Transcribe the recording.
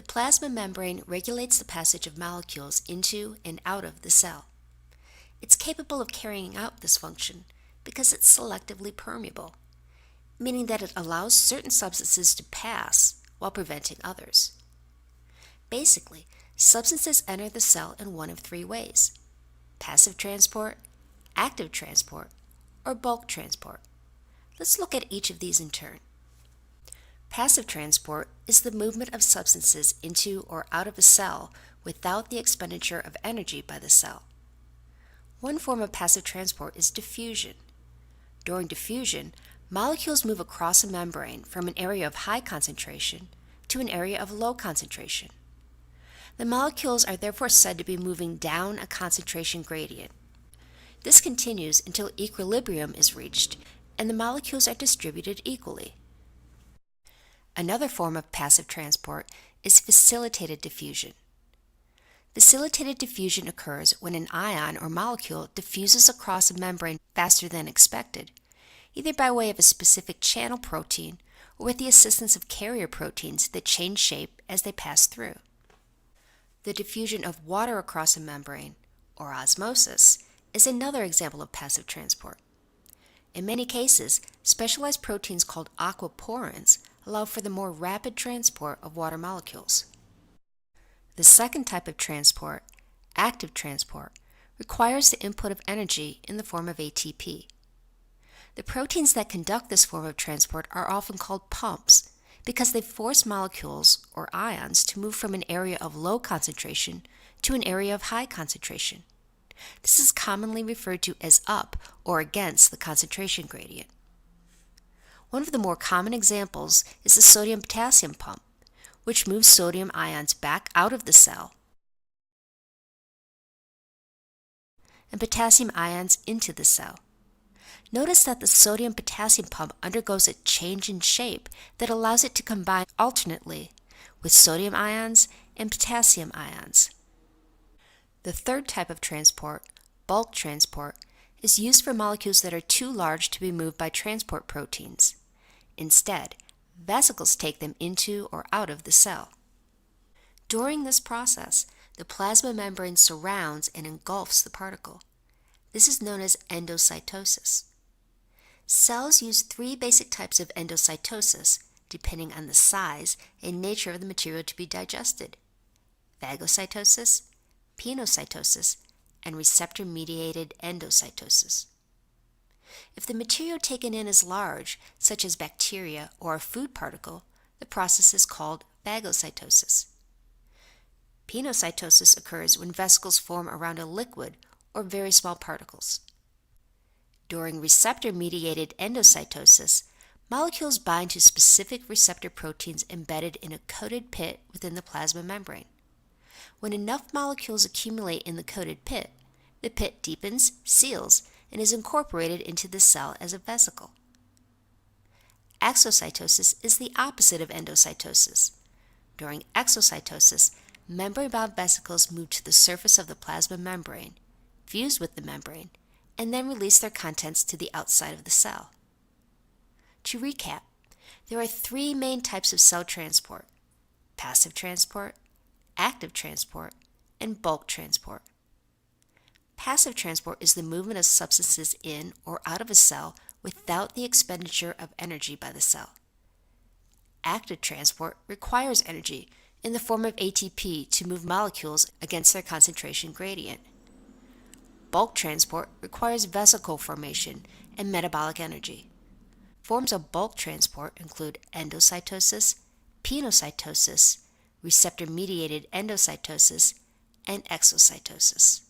plasma membrane regulates the passage of molecules into and out of the cell. It's capable of carrying out this function because it's selectively permeable, meaning that it allows certain substances to pass while preventing others. Basically, substances enter the cell in one of three ways: passive transport, active transport, or bulk transport. Let's look at each of these in turn. Passive transport is the movement of substances into or out of a cell without the expenditure of energy by the cell. One form of passive transport is diffusion. During diffusion, molecules move across a membrane from an area of high concentration to an area of low concentration. The molecules are therefore said to be moving down a concentration gradient. This continues until equilibrium is reached and the molecules are distributed equally. Another form of passive transport is facilitated diffusion. Facilitated diffusion occurs when an ion or molecule diffuses across a membrane faster than expected, either by way of a specific channel protein or with the assistance of carrier proteins that change shape as they pass through. The diffusion of water across a membrane, or osmosis, is another example of passive transport. In many cases, specialized proteins called aquaporins allow for the more rapid transport of water molecules. The second type of transport, active transport, requires the input of energy in the form of ATP. The proteins that conduct this form of transport are often called pumps because they force molecules or ions to move from an area of low concentration to an area of high concentration. This is commonly referred to as up or against the concentration gradient. One of the more common examples is the sodium-potassium pump, which moves sodium ions back out of the cell and potassium ions into the cell. Notice that the sodium-potassium pump undergoes a change in shape that allows it to combine alternately with sodium ions and potassium ions. The third type of transport, bulk transport, is used for molecules that are too large to be moved by transport proteins. Instead, vesicles take them into or out of the cell. During this process, the plasma membrane surrounds and engulfs the particle. This is known as endocytosis. Cells use three basic types of endocytosis, depending on the size and nature of the material to be digested: phagocytosis, pinocytosis, and receptor-mediated endocytosis. If the material taken in is large, such as bacteria or a food particle, the process is called phagocytosis. Pinocytosis occurs when vesicles form around a liquid or very small particles. During receptor-mediated endocytosis, molecules bind to specific receptor proteins embedded in a coated pit within the plasma membrane. When enough molecules accumulate in the coated pit, the pit deepens, seals, and is incorporated into the cell as a vesicle. Exocytosis is the opposite of endocytosis. During exocytosis, membrane-bound vesicles move to the surface of the plasma membrane, fuse with the membrane, and then release their contents to the outside of the cell. To recap, there are three main types of cell transport: passive transport, active transport, and bulk transport. Passive transport is the movement of substances in or out of a cell without the expenditure of energy by the cell. Active transport requires energy in the form of ATP to move molecules against their concentration gradient. Bulk transport requires vesicle formation and metabolic energy. Forms of bulk transport include endocytosis, pinocytosis, receptor-mediated endocytosis, and exocytosis.